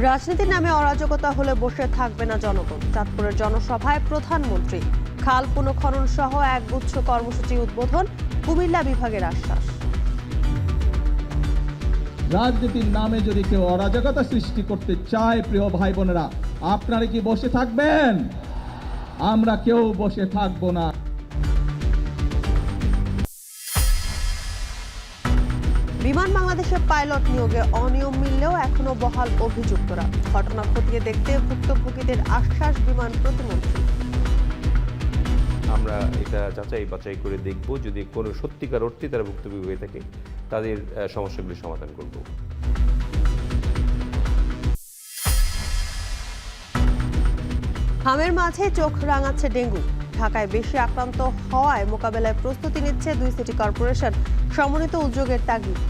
রাজনীতির নামে অরাজকতা হলে বসে থাকবে না জনগণ। চাঁদপুরের জনসভায় প্রধানমন্ত্রী খাল পুনঃখনন সহ একগুচ্ছ কর্মসূচি উদ্বোধন, কুমিল্লা বিভাগের আশ্বাস। রাজনীতির নামে যদি কেউ অরাজকতা সৃষ্টি করতে চায়, প্রিয় ভাই বোনেরা, আপনারা কি বসে থাকবেন? আমরা কেউ বসে থাকবো না। বিমান বাংলাদেশের পাইলট নিয়োগে অনিয়ম মিললেও এখনো বহাল অভিযুক্তরা। ঘটনা খতিয়ে দেখতে ভুক্তভোগীদের আশ্বাস বিমান প্রতিমন্ত্রী। আমরা এটা যাচাই বাছাই করে দেখব, যদি কোনো সত্যিকার অর্থে তারা ভুক্তভোগী হয়ে থাকে তাদের সমস্যাগুলি সমাধান করব। হামের মাঝে চোখ রাঙাচ্ছে ডেঙ্গু। ঢাকায় বেশি আক্রান্ত হওয়ায় মোকাবেলায় প্রস্তুতি নিচ্ছে 2 সিটি কর্পোরেশন। সমন্বিত উদ্যোগের তাগিদ।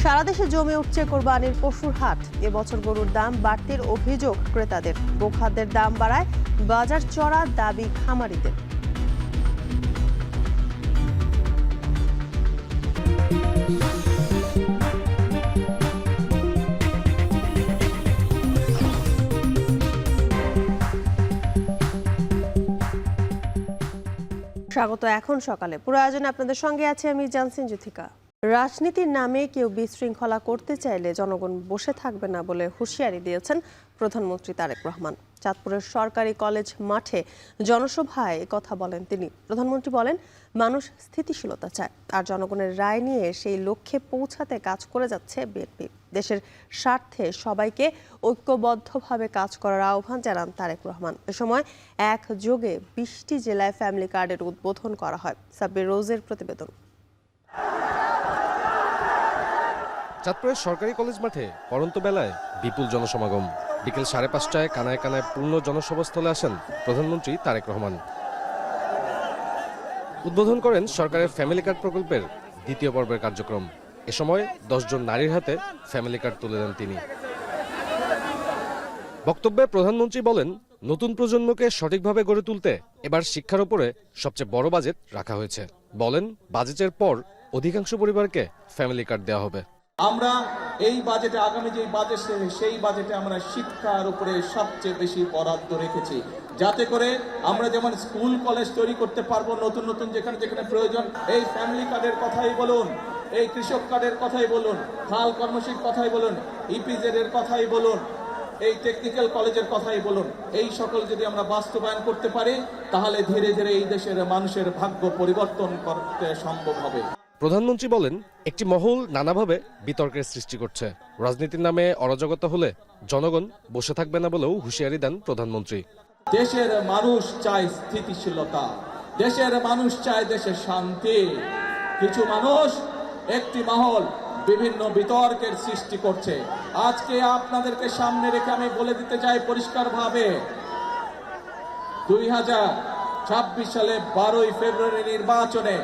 সারা দেশে জমে উঠছে কোরবানির পশুর হাট। এবছর গরুর দাম বাড়তির অভিযোগ ক্রেতাদের। গোখাদ্যের দাম বাড়ায় বাজার চড়া, দাবি খামারিদের। স্বাগত এখন সকালে। পুরো আয়োজনে আপনাদের সঙ্গে আছে আমি জানসিন জুথিকা। রাজনীতির নামে কেউ বিশৃঙ্খলা করতে চাইলে জনগণ বসে থাকবে না বলে হুঁশিয়ারি দিয়েছেন প্রধানমন্ত্রী তারেক রহমান। চাঁদপুরের সরকারি কলেজ মাঠে জনসভায় কথা বলেন তিনি। প্রধানমন্ত্রী বলেন, মানুষ স্থিতিশীলতা চায়, আর জনগণের রায় নিয়ে সেই লক্ষ্যে পৌঁছাতে কাজ করে যাচ্ছে বিএনপি। দেশের স্বার্থে সবাইকে ঐক্যবদ্ধভাবে কাজ করার আহ্বান জানান তারেক রহমান। এ সময় একযোগে 20টি জেলায় ফ্যামিলি কার্ডের উদ্বোধন করা হয়। সাব্বির রোজের প্রতিবেদন। চাঁদপুরের সরকারি কলেজ মাঠে পড়ন্ত বেলায় বিপুল জনসমাগম। বিকেল 5:30টায় কানায় কানায় পূর্ণ জনসভাস্থলে আসেন প্রধানমন্ত্রী তারেক রহমান। উদ্বোধন করেন সরকারের ফ্যামিলি কার্ড প্রকল্পের 2য় পর্বের কার্যক্রম। এ সময় 10 জন নারীর হাতে ফ্যামিলি কার্ড তুলে দেন তিনি। বক্তব্যে প্রধানমন্ত্রী বলেন, নতুন প্রজন্মকে সঠিকভাবে গড়ে তুলতে এবার শিক্ষার উপরে সবচেয়ে বড় বাজেট রাখা হয়েছে। বলেন, বাজেটের পর অধিকাংশ পরিবারকে ফ্যামিলি কার্ড দেওয়া হবে। আমরা এই বাজেটে, আগামী যে বাজেট সেই বাজেটে আমরা শিক্ষার উপরে সবচেয়ে বেশি বরাদ্দ রেখেছি, যাতে করে আমরা যেমন স্কুল কলেজ তৈরি করতে পারবো, নতুন নতুন যেখানে যেখানে প্রয়োজন। এই ফ্যামিলি কার্ডের কথাই বলুন, এই কৃষক কার্ডের কথাই বলুন, খাল কর্মসূচির কথাই বলুন, ইপিজেড এর কথাই বলুন, এই টেকনিক্যাল কলেজের কথাই বলুন, এই সকল যদি আমরা বাস্তবায়ন করতে পারি, তাহলে ধীরে ধীরে এই দেশের মানুষের ভাগ্য পরিবর্তন করতে সম্ভব হবে। প্রধানমন্ত্রী বলেন, একটি মহল নানাভাবে বিতর্কের সৃষ্টি করছে। রাজনীতির নামে অরাজকতা হলে জনগণ বসে থাকবে না বলেও হুঁশিয়ারি দেন প্রধানমন্ত্রী। দেশের মানুষ চায় স্থিতিশীলতা, দেশের মানুষ চায় দেশের শান্তি। কিছু মানুষ, একটি মহল বিভিন্ন বিতর্কের সৃষ্টি করছে। আজকে আপনাদেরকে সামনে রেখে আমি বলে দিতে চাই পরিষ্কারভাবে, 2026 সালে 12ই ফেব্রুয়ারি নির্বাচনে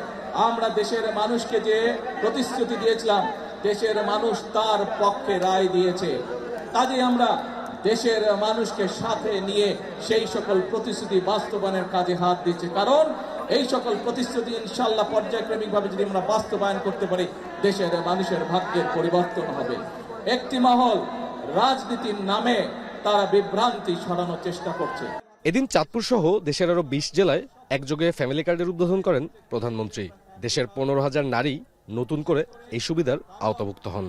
আমরা দেশের মানুষকে যে প্রতিশ্রুতি দিয়েছিলাম, দেশের মানুষ তার পক্ষে রায় দিয়েছে। কাজে আমরা দেশের মানুষকে সাথে নিয়ে সেই সকল প্রতিশ্রুতি বাস্তবায়নের কাজে হাত দিচ্ছে। কারণ এই সকল প্রতিশ্রুতি ইনশাআল্লাহ পর্যায়ক্রমিকভাবে যদি আমরা বাস্তবায়ন করতে পারি, দেশের মানুষের ভাগ্যের পরিবর্তন হবে। একটি মহল রাজনীতির নামে তারা বিভ্রান্তি ছড়ানোর চেষ্টা করছে। এদিন চাঁদপুর সহ দেশের আরো 20 জেলায় একযোগে ফ্যামিলি কার্ডের উদ্বোধন করেন প্রধানমন্ত্রী। দেশের 15,000 নারী নতুন করে এই সুবিধার আওতাভুক্ত হন।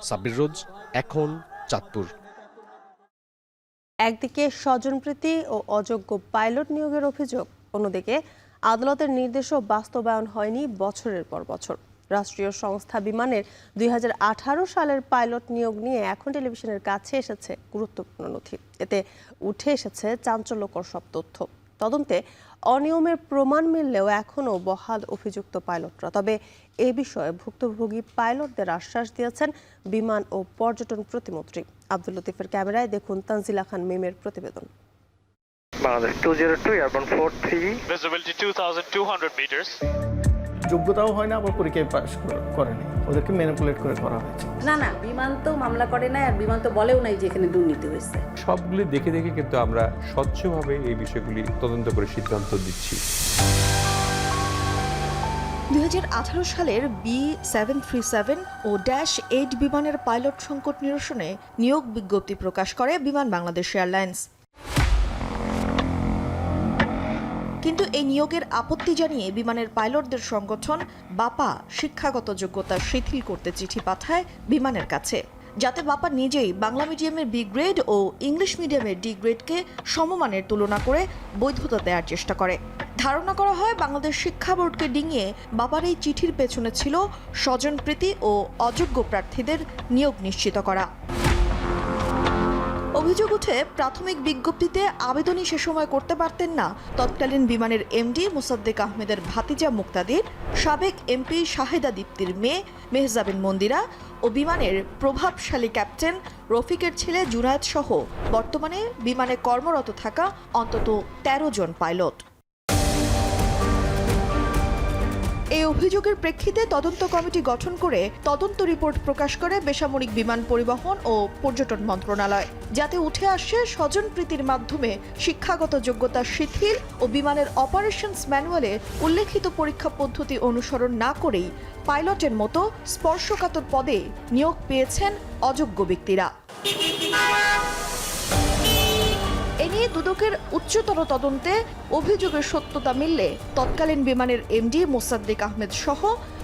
সাব্বির রোজ, এখন চাঁদপুর। একদিকে স্বজনপ্রীতি ও অযোগ্য পাইলট নিয়োগের অভিযোগ, অন্যদিকে আদালতের নির্দেশও বাস্তবায়ন হয়নি বছরের পর বছর। রাষ্ট্রীয় সংস্থা বিমানের 2018 সালের পাইলট নিয়োগ নিয়ে এখন টেলিভিশনের কাছে এসেছে গুরুত্বপূর্ণ নথি। এতে উঠে এসেছে চাঞ্চল্যকর সব তথ্য। তদন্তে অনিয়মের প্রমাণ মিললেও এখনও বহাল অভিযুক্ত পাইলটরা। তবে এ বিষয়ে ভুক্তভোগী পাইলটদের আশ্বাস দিয়েছেন বিমান ও পর্যটন প্রতিমন্ত্রী। আব্দুল লতিফের ক্যামেরায় দেখুন তানজিলা খান মিমের প্রতিবেদন। Bangladesh 202 airborne 43 visibility 2200 metres. যোগ্যতাও হয় না, আবার পরীক্ষায় পাস করেনি, ওদেরকে ম্যানিপুলেট করে করা হয়েছে। না বিমান তো মামলা করে নাই, আর বিমান তো বলেও নাই যে এখানে দুর্নীতি হয়েছে। সবগুলি দেখে কিন্তু আমরা স্বচ্ছভাবে এই বিষয়গুলি তদন্ত করে সিদ্ধান্ত দিচ্ছি। 2018 সালের B737 ও -8 বিমানের পাইলট সংকট নিরসনে নিয়োগ বিজ্ঞপ্তি প্রকাশ করে বিমান বাংলাদেশ এয়ারলাইন্স। কিন্তু এই নিয়োগের আপত্তি জানিয়ে বিমানের পাইলটদের সংগঠন বাপা শিক্ষাগত যোগ্যতা শিথিল করতে চিঠি পাঠায় বিমানের কাছে, যাতে বাপা নিজেই বাংলা মিডিয়ামের বি গ্রেড ও ইংলিশ মিডিয়ামের ডি গ্রেডকে সমমানের তুলনা করে বৈধতা দেওয়ার চেষ্টা করে। ধারণা করা হয় বাংলাদেশ শিক্ষা বোর্ডকে ডিঙিয়ে বাবার এই চিঠির পেছনে ছিল স্বজনপ্রীতি ও অযোগ্য প্রার্থীদের নিয়োগ নিশ্চিত করা। অভিযোগ উঠে প্রাথমিক বিজ্ঞপ্তিতে আবেদনই সে সময় করতে পারতেন না তৎকালীন বিমানের এমডি মোসাদ্দেক আহমেদের ভাতিজা মুক্তাদির, সাবেক এমপি শাহেদা দীপ্তির মেয়ে মেহজাবিন মন্দিরা ও বিমানের প্রভাবশালী ক্যাপ্টেন রফিকের ছেলে জুনায়েদ সহ বর্তমানে বিমানে কর্মরত থাকা অন্তত 13 জন পাইলট। এই অভিযোগের প্রেক্ষিতে তদন্ত কমিটি গঠন করে তদন্ত রিপোর্ট প্রকাশ করে বেসামরিক বিমান পরিবহন ও পর্যটন মন্ত্রণালয়, যাতে উঠে আসে স্বজনপ্রীতির মাধ্যমে শিক্ষাগত যোগ্যতা শিথিল ও বিমানের অপারেশনস ম্যানুয়ালে উল্লেখিত পরীক্ষা পদ্ধতি অনুসরণ না করেই পাইলটের মতো স্পর্শকাতর পদে নিয়োগ পেয়েছেন অযোগ্য ব্যক্তিরা। এ নিয়ে দুদকের উচ্চতর তদন্তে অভিযোগের সত্যতা মিললে তৎকালীন বিমানের এমডি মোসাদ্দেক আহমেদ সহ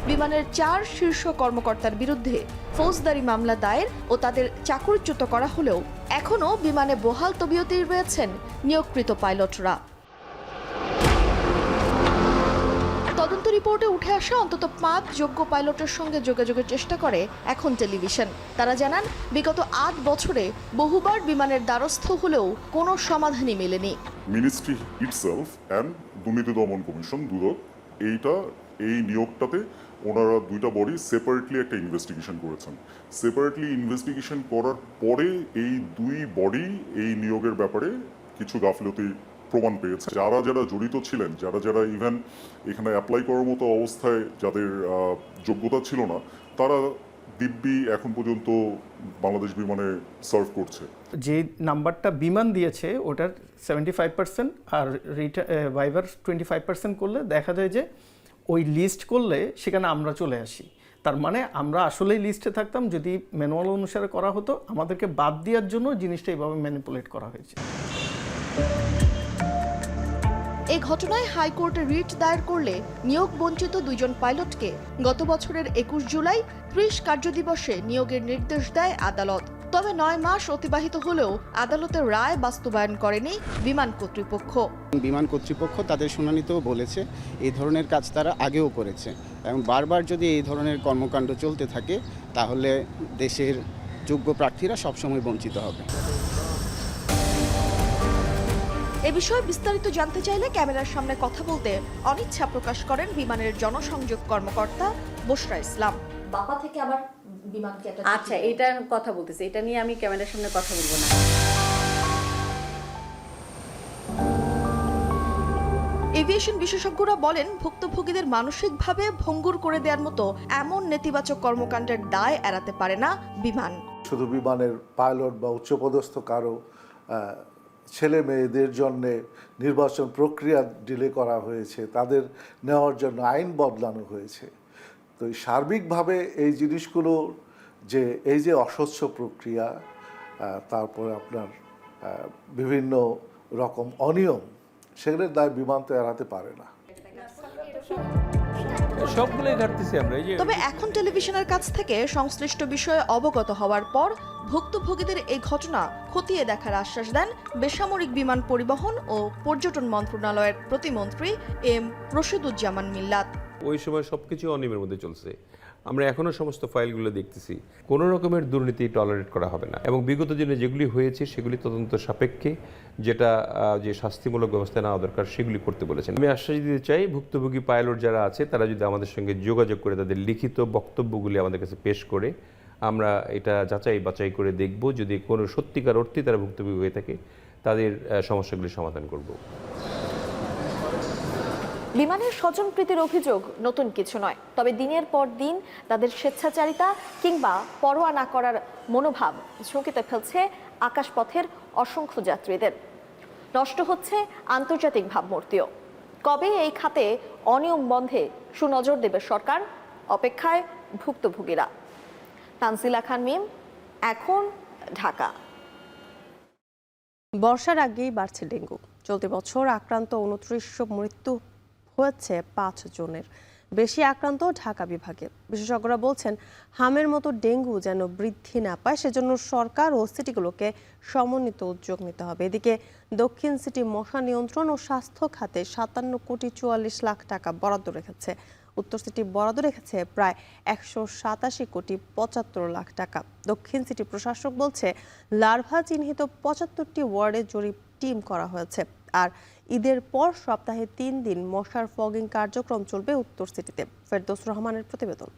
বিমানের 4 শীর্ষ কর্মকর্তার বিরুদ্ধে ফৌজদারি মামলা দায়ের ও তাদের চাকরিচ্যুত করা হলেও এখনও বিমানে বহাল তবিয়তেই রয়েছেন নিয়োগকৃত পাইলটরা। তদন্ত রিপোর্টে উঠে আসা অন্তত 5 যোগ্য পাইলটের সঙ্গে যোগাযোগের চেষ্টা করে এখন টেলিভিশন। তারা জানান বিগত 8 বছরে বহুবার বিমানের দ্বারস্থ হলেও কোনো সমাধানই মেলেনি। মিনিস্ট্রি ইটসেলফ অ্যান্ড দুর্নীতি দমন কমিশন দুদক এই নিয়োগটাতে ওনারা দুইটা বডি সেপারেটলি একটা ইনভেস্টিগেশন করেছেন। সেপারেটলি ইনভেস্টিগেশন করার পরে এই দুই বডি এই নিয়োগের ব্যাপারে কিছু গাফিলতি প্রমাণ পেয়েছে। যারা জড়িত ছিলেন, যারা ইভেন এখানে অ্যাপ্লাই করার মতো অবস্থায় যাদের যোগ্যতা ছিল না, তারা দিব্যি এখন পর্যন্ত বাংলাদেশ বিমানে সার্ভ করছে। যে নাম্বারটা বিমান দিয়েছে ওটার 75% আর ভাইভার 25% করলে দেখা যায় যে ওই লিস্ট করলে সেখানে আমরা চলে আসি। তার মানে আমরা আসলেই লিস্টে থাকতাম। যদি ম্যানুয়াল অনুসারে করা হতো, আমাদেরকে বাদ দেওয়ার জন্য জিনিসটা এইভাবে ম্যানিপুলেট করা হয়েছে। এই ঘটনায় হাইকোর্টে রিট দায়ের করলে নিয়োগ বঞ্চিত 2 জন পাইলটকে গত বছরের 21 জুলাই 30 কার্যদিবসে নিয়োগের নির্দেশ দেয় আদালত। তবে 9 মাস অতিবাহিত হলেও আদালতের রায় বাস্তবায়ন করেনি বিমান কর্তৃপক্ষ। বিমান কর্তৃপক্ষ তাদের শুনানিতেও বলেছে এই ধরনের কাজ তারা আগেও করেছে এবং বারবার যদি এই ধরনের কর্মকাণ্ড চলতে থাকে তাহলে দেশের যোগ্য প্রার্থীরা সবসময় বঞ্চিত হবে। এ বিষয়ে বিস্তারিত জানতে চাইলে ক্যামেরার সামনে কথা বলতে অনিচ্ছা প্রকাশ করেন বিমানের জনসংযোগ কর্মকর্তা বশরা ইসলাম। বাপা থেকে আবার বিমানকে আচ্ছা, এটা কথা বলতেছে, এটা নিয়ে আমি ক্যামেরার সামনে কথা বলবো না। এভিয়েশন বিশেষজ্ঞরা বলেন ভুক্তভোগীদের মানসিকভাবে ভঙ্গুর করে দেওয়ার মতো এমন নেতিবাচক কর্মকাণ্ডের দায় এড়াতে পারে না বিমান। শুধু বিমানের পাইলট বা উচ্চপদস্থ কারো ছেলে মেয়েদের জন্য নির্বাচন প্রক্রিয়া ডিলে করা হয়েছে, তাদের নেওয়ার জন্য আইন বদলানো হয়েছে। তো সার্বিকভাবে এই জিনিসগুলো এই যে অস্বচ্ছ প্রক্রিয়া, তারপরে আপনার বিভিন্ন রকম অনিয়ম, সেগুলোর দায় বিমান তো এড়াতে পারে না। তবে এখন টেলিভিশনের কাছ থেকে সংশ্লিষ্ট বিষয়ে অবগত হওয়ার পর ভুক্তভোগীদের এই ঘটনা খতিয়ে দেখার আশ্বাস দেন বেসামরিক বিমান পরিবহন ও পর্যটন মন্ত্রণালয়ের প্রতিমন্ত্রী এম রশিদুজ্জামান মিল্লাত। ওই সময় সবকিছু অনিয়মের মধ্যে চলছে। আমরা এখনো সমস্ত ফাইলগুলো দেখতেছি, কোনো রকমের দুর্নীতি টলারেট করা হবে না এবং বিগত দিনে যেগুলি হয়েছে সেগুলি তদন্ত সাপেক্ষে যে শাস্তিমূলক ব্যবস্থা নেওয়া দরকার সেগুলি করতে বলেছেন। আমি আশ্বাস দিতে চাই, ভুক্তভোগী পাইলট যারা আছে তারা যদি আমাদের সঙ্গে যোগাযোগ করে তাদের লিখিত বক্তব্যগুলি আমাদের কাছে পেশ করে আমরা এটা যাচাই বাছাই করে দেখব, যদি কোনো সত্যিকার অর্থে তারা ভুক্তভোগী হয়ে থাকে তাদের সমস্যাগুলি সমাধান করব। বিমানের স্বজনপ্রীতির অভিযোগ নতুন কিছু নয়, তবে দিনের পর দিন তাদের স্বেচ্ছাচারিতা কিংবা পরোয়া না করার মনোভাব ঝুঁকিতে ফেলছে আকাশপথের অসংখ্য যাত্রীদের। নষ্ট হচ্ছে আন্তর্জাতিক ভাবমূর্তিও। কবে এই খাতে অনিয়ম বন্ধে সুনজর দেবে সরকার, অপেক্ষায় ভুক্তভোগীরা। তানজিলা খান মিম, এখন, ঢাকা। বর্ষার আগেই বাড়ছে ডেঙ্গু। চলতি বছর আক্রান্ত ২৯০০, মৃত্যু হয়েছে ৫ জনের। বেশি আক্রান্ত ঢাকা বিভাগে। বিশেষজ্ঞরা বলছেন, হামের মতো ডেঙ্গু যেন বৃদ্ধি না পায়, সেজন্য সরকার ও সিটিগুলোকে সমন্বিত উদ্যোগ নিতে হবে। এদিকে দক্ষিণ সিটি মশা নিয়ন্ত্রণ ও স্বাস্থ্য খাতে ৫৭,৪৪,০০,০০০ টাকা বরাদ্দ রেখেছে। উত্তর সিটি বরাদ্দ রেখেছে প্রায় ১৮৭,৭৫,০০,০০০ টাকা। দক্ষিণ সিটি প্রশাসক বলছে, লার্ভা চিহ্নিত ৭৫টি ওয়ার্ডে জরিপ টিম করা হয়েছে। আর ঈদের পর সপ্তাহে ৩ দিন মশার ফগিং কার্যক্রম চলবে উত্তর সিটিতে। ফেরদৌস রহমানের প্রতিবেদন।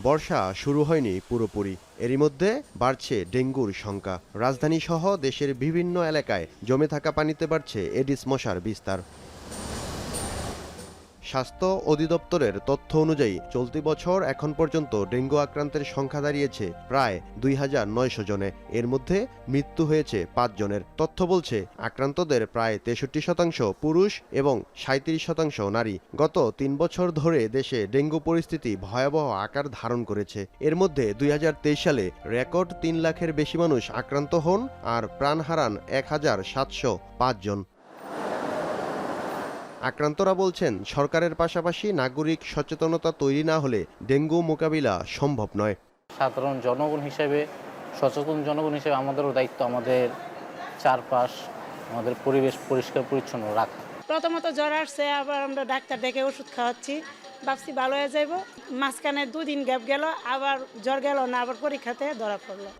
বর্ষা শুরু হয়নি পুরোপুরি, এরই মধ্যে বাড়ছে ডেঙ্গুর সংখ্যা। রাজধানী সহ দেশের বিভিন্ন এলাকায় জমে থাকা পানিতে বাড়ছে এডিস মশার বিস্তার। স্বাস্থ্য অধিদপ্তরের তথ্য অনুযায়ী চলতি বছর এখন পর্যন্ত ডেঙ্গু আক্রান্তের সংখ্যা দাঁড়িয়েছে প্রায় ২,৯০০ জনে। এর মধ্যে মৃত্যু হয়েছে ৫ জনের। তথ্য বলছে, আক্রান্তদের প্রায় ৬৩% পুরুষ এবং ৩৭% নারী। গত ৩ বছর ধরে দেশে ডেঙ্গু পরিস্থিতি ভয়াবহ আকার ধারণ করেছে। এর মধ্যে ২০২৩ সালে রেকর্ড ৩ লাখের বেশি মানুষ আক্রান্ত হন আর প্রাণ হারান ১,৭০৫ জন। আক্রান্তরা বলছেন, সরকারের পাশাপাশি নাগরিক সচেতনতা তৈরি না হলে ডেঙ্গু মোকাবিলা সম্ভব নয়। সাধারণ জনগণ হিসেবে, সচেতন জনগণ হিসেবে আমাদেরও দায়িত্ব আমাদের চারপাশ, আমাদের পরিবেশ পরিষ্কার পরিচ্ছন্ন রাখা। প্রথমত জ্বর আসছে, আবার আমরা ডাক্তার ডেকে ওষুধ খাওয়াচ্ছি, ভাবছি ভালো হয়ে যাইব। মাঝখানে 2 দিন গ্যাপ গেল, আবার জ্বর গেল না, আবার পরীক্ষাতে ধরা পড়লো।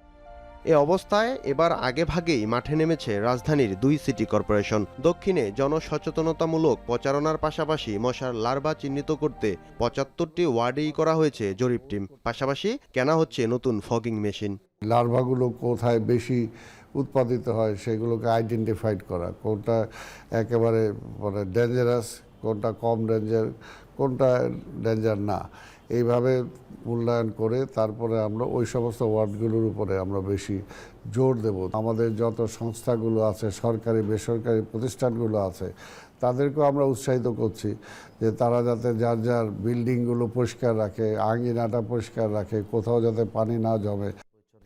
এ অবস্থায় এবার আগে ভাগেই মাঠে নেমেছে রাজধানীর 2 সিটি কর্পোরেশন। দক্ষিণে জনসচেতনতামূলক প্রচারণার পাশাপাশি মশার লার্ভা চিহ্নিত করতে ৭৫টি ওয়ার্ডেই করা হয়েছে জরিপ টিম। পাশাপাশি কেনা হচ্ছে নতুন ফগিং মেশিন। লার্ভাগুলো কোথায় বেশি উৎপাদিত হয় সেগুলোকে আইডেন্টিফাইড করা, কোনটা একেবারে মানে ডেঞ্জারাস, কোনটা কম ডেঞ্জার, কোনটা ডেঞ্জার না, এইভাবে মূল্যায়ন করে তারপরে আমরা ওই সমস্ত ওয়ার্ডগুলোর উপরে আমরা বেশি জোর দেব। আমাদের যত সংস্থাগুলো আছে, সরকারি বেসরকারি প্রতিষ্ঠানগুলো আছে, তাদেরকেও আমরা উৎসাহিত করছি যে তারা যাতে যার যার বিল্ডিংগুলো পরিষ্কার রাখে, আঙিনাটা পরিষ্কার রাখে, কোথাও যাতে পানি না জমে।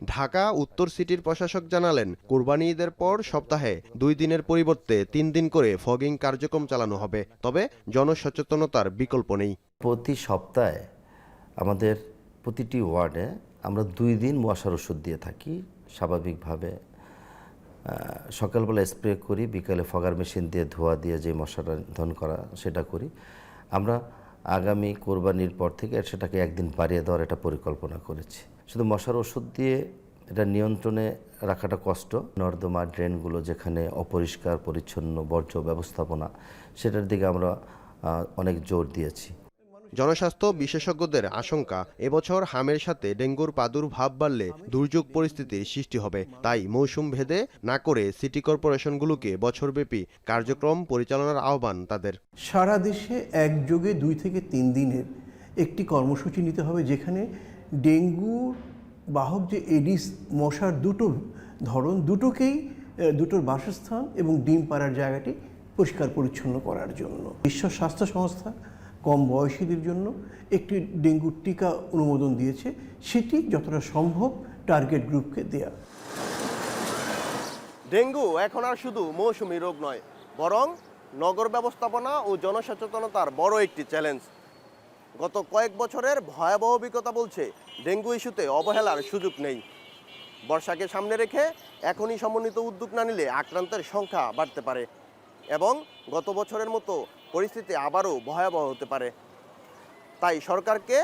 ঢাকা উত্তর সিটির প্রশাসক জানালেন, কুরবানি ঈদের পর সপ্তাহে 2 দিনের পরিবর্তে 3 দিন করে ফগিং কার্যক্রম চালানো হবে। তবে জনসচেতনতার বিকল্প নেই। প্রতি সপ্তাহে আমাদের প্রতিটি ওয়ার্ডে আমরা 2 দিন মশার ওষুধ দিয়ে থাকি। স্বাভাবিকভাবে সকালবেলা স্প্রে করি, বিকালে ফগার মেশিন দিয়ে ধোয়া দিয়ে যে মশাটা নিধন করা সেটা করি। আমরা আগামী কোরবানির পর থেকে সেটাকে 1 দিন বাড়িয়ে দেওয়ার এটা পরিকল্পনা করেছি। শুধু মশার ওষুধ দিয়ে এটা নিয়ন্ত্রণে রাখাটা কষ্ট। নর্দমা ড্রেনগুলো যেখানে অপরিষ্কার পরিচ্ছন্ন বর্জ্য ব্যবস্থাপনা, সেটার দিকে আমরা অনেক জোর দিয়েছি। জনস্বাস্থ্য বিশেষজ্ঞদের আশঙ্কা, এবছর হামের সাথে ডেঙ্গুর প্রাদুর্ভাব বাড়লে দুর্যোগ পরিস্থিতির সৃষ্টি হবে। তাই মৌসুম ভেদে না করে সিটি কর্পোরেশনগুলোকে বছরব্যাপী কার্যক্রম পরিচালনার আহ্বান তাদের। সারা দেশে একযোগে 2 থেকে 3 দিনের একটি কর্মসূচি নিতে হবে, যেখানে ডেঙ্গু বাহক যে এডিস মশার দুটো ধরন, দুটোর বাসস্থান এবং ডিম পাড়ার জায়গাটি পরিষ্কার পরিচ্ছন্ন করার জন্য বিশ্ব স্বাস্থ্য সংস্থা কম বয়সীদের জন্য একটি ডেঙ্গু টিকা অনুমোদন দিয়েছে। সেটি যতটা সম্ভব টার্গেট গ্রুপকে দেয়া। ডেঙ্গু এখন আর শুধু মৌসুমী রোগ নয়, বরং নগর ব্যবস্থাপনা ও জনসচেতনতার বড় একটি চ্যালেঞ্জ। গত কয়েক বছরের ভয়াবহ অভিজ্ঞতা বলছে, ডেঙ্গু ইস্যুতে অবহেলার সুযোগ নেই। বর্ষাকে সামনে রেখে এখনই সমন্বিত উদ্যোগ না নিলে আক্রান্তের সংখ্যা বাড়তে পারে এবং গত বছরের মতো পরিস্থিতি আবারও ভয়াবহ হতে পারে। তাই সরকারকে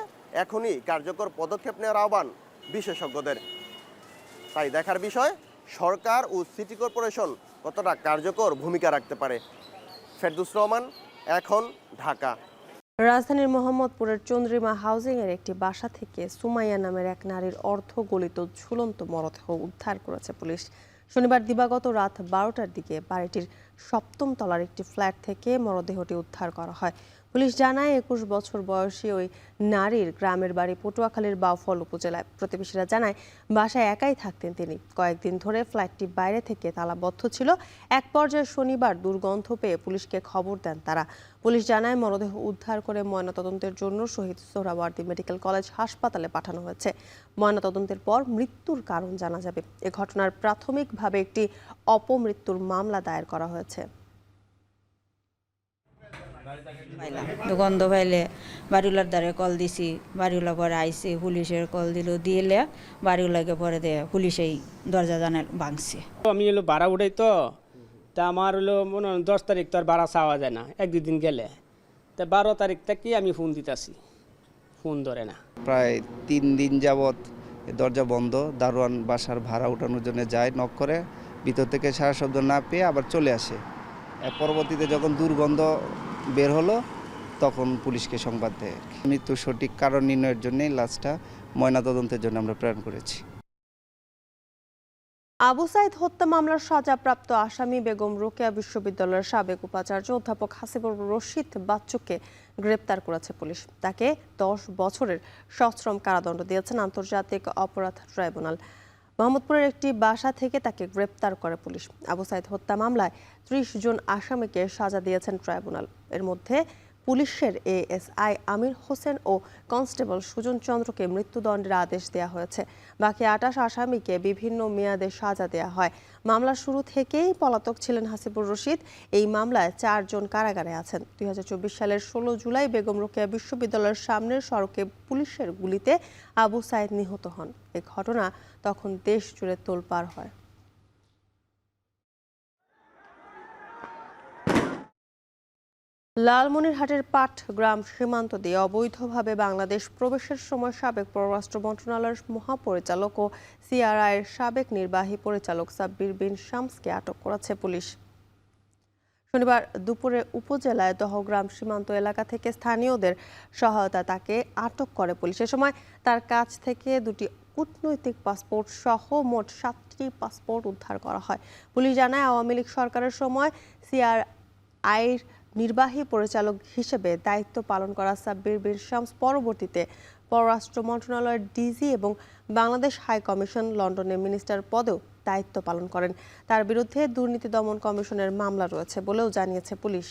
এখনই কার্যকর পদক্ষেপ নেওয়ার আহ্বান বিশেষজ্ঞদের। তাই দেখার বিষয়, সরকার ও সিটি কর্পোরেশন কতটা কার্যকর ভূমিকা রাখতে পারে। ফেরদৌস রহমান, এখন, ঢাকা। রাজধানীর মোহাম্মদপুরের চন্দ্রিমা হাউজিং এর একটি বাসা থেকে সুমাইয়া নামের এক নারীর অর্ধগলিত ঝুলন্ত মরদেহ উদ্ধার করেছে পুলিশ। শনিবার দিবাগত রাত 12টার দিকে বাড়িটির 7ম তলার একটি ফ্ল্যাট থেকে মরদেহটি উদ্ধার করা হয়। পুলিশ জানায় 21 বছর বয়সী ওই নারীর গ্রামের বাড়ি পটুয়াখালীর বাউফল উপজেলায়। প্রতিবেশীরা জানায় বাসায় একাই থাকতেন তিনি। কয়েকদিন ধরে ফ্ল্যাটটি বাইরে থেকে তালাবদ্ধ ছিল। এক পর্যায়ে শনিবার দুর্গন্ধ পেয়ে পুলিশকে খবর দেন তারা। পুলিশ জানায় মরদেহ উদ্ধার করে ময়নাতদন্তের জন্য শহীদ সোহরাওয়ার্দী মেডিকেল কলেজ হাসপাতালে পাঠানো হয়েছে। ময়নাতদন্তের পর মৃত্যুর কারণ জানা যাবে। এ ঘটনার প্রাথমিকভাবে একটি অপমৃত্যুর মামলা দায়ের করা হয়েছে। গন্ধ পাইলে বাড়িওয়ালার দ্বারে কল দিছি, বাড়িওয়ালা পরে আইসি, পুলিশের কল দিলে বাড়িওয়ালাকে পরে দেয় পুলিশেই দরজা জানাল ভাঙছে। আমি হলো ভাড়া উঠাই তো, তা আমার হলো মনে হয় 10 তারিখ তো আর ভাড়া চাওয়া যায় না, 1-2 দিন গেলে। তা 12 তারিখ থেকে আমি ফোন দিতেছি, ফোন ধরে না। প্রায় 3 দিন যাবৎ দরজা বন্ধ। দারোয়ান বাসার ভাড়া উঠানোর জন্য যায়, নক করে, ভিতর থেকে সারা শব্দ না পেয়ে আবার চলে আসে। পরবর্তীতে যখন দুর্গন্ধ বের হলো তখন পুলিশকে সংবাদ দেয়। মৃত্যুর সঠিক কারণ নির্ণয়ের জন্যই লাশটা ময়নাতদন্তের জন্য আমরা প্রেরণ করেছি। আবু সাইদ হত্যা মামলার সাজাপ্রাপ্ত আসামি বেগম রোকেয়া বিশ্ববিদ্যালয়ের সাবেক উপাচার্য অধ্যাপক হাসিবুর রশিদ বাচ্চুকে গ্রেপ্তার করেছে পুলিশ। তাকে 10 বছরের সশ্রম কারাদণ্ড দিয়েছেন আন্তর্জাতিক অপরাধ ট্রাইব্যুনাল। মোহাম্মদপুরের একটি বাসা থেকে তাকে গ্রেপ্তার করে পুলিশ। আবু সাইদ হত্যা মামলায় 30 জন আসামিকে সাজা দিয়েছেন ট্রাইব্যুনাল। এর মধ্যে পুলিশের এএসআই আমির হোসেন ও কনস্টেবল সুজন চন্দ্রকে মৃত্যুদণ্ডের আদেশ দেওয়া হয়েছে। বাকি 28 আসামিকে বিভিন্ন মেয়াদে সাজা দেওয়া হয়। মামলার শুরু থেকেই পলাতক ছিলেন হাসিবুর রশিদ। এই মামলায় 4 জন কারাগারে আছেন। 2024 সালের 16 জুলাই বেগম রোকেয়া বিশ্ববিদ্যালয়ের সামনের সড়কে পুলিশের গুলিতে আবু সাইদ নিহত হন। এই ঘটনা তখন দেশ জুড়ে তোলপাড় হয়। লালমনিরহাটের পাটগ্রাম সীমান্ত দিয়ে অবৈধভাবে বাংলাদেশ প্রবেশের সময় সাবেক পররাষ্ট্র মন্ত্রণালয়ের মহাপরিচালক ও সিআরআইয়ের সাবেক নির্বাহী পরিচালক সাব্বির বিন শামসকে আটক করেছে পুলিশ। শনিবার দুপুরে উপজেলায় দহগ্রাম সীমান্ত এলাকা থেকে স্থানীয়দের সহায়তা তাকে আটক করে পুলিশ। এ সময় তার কাছ থেকে 2টি কূটনৈতিক পাসপোর্ট সহ মোট 7টি পাসপোর্ট উদ্ধার করা হয়। পুলিশ জানায় আওয়ামী লীগ সরকারের সময় সিআরআইয়ের নির্বাহী পরিচালক হিসেবে দায়িত্ব পালন করা সাব্বির বিন শামস পরবর্তীতে পররাষ্ট্র মন্ত্রণালয়ের ডিজি এবং বাংলাদেশ হাই কমিশন লন্ডনে মিনিস্টার পদেও দায়িত্ব পালন করেন। তার বিরুদ্ধে দুর্নীতি দমন কমিশনের মামলা রয়েছে বলেও জানিয়েছে পুলিশ।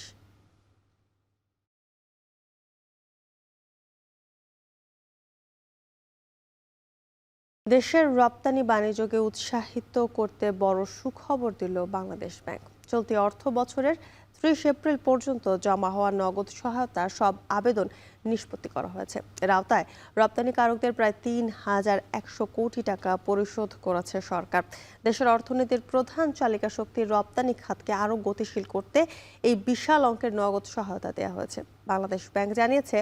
দেশের রপ্তানি বাণিজ্যকে উৎসাহিত করতে বড় সুখবর দিল বাংলাদেশ ব্যাংক। চলতি অর্থ বছরের 30 এপ্রিল পর্যন্ত জমা হওয়া নগদ সহায়তার সব আবেদন নিষ্পত্তি করা হয়েছে। এর আওতায় রপ্তানিকারকদের প্রায় 3100 কোটি টাকা পরিশোধ করেছে সরকার। দেশের অর্থনীতির প্রধান চালিকা শক্তির রপ্তানি খাতকে আরও গতিশীল করতে এই বিশাল অঙ্কের নগদ সহায়তা দেওয়া হয়েছে। বাংলাদেশ ব্যাংক জানিয়েছে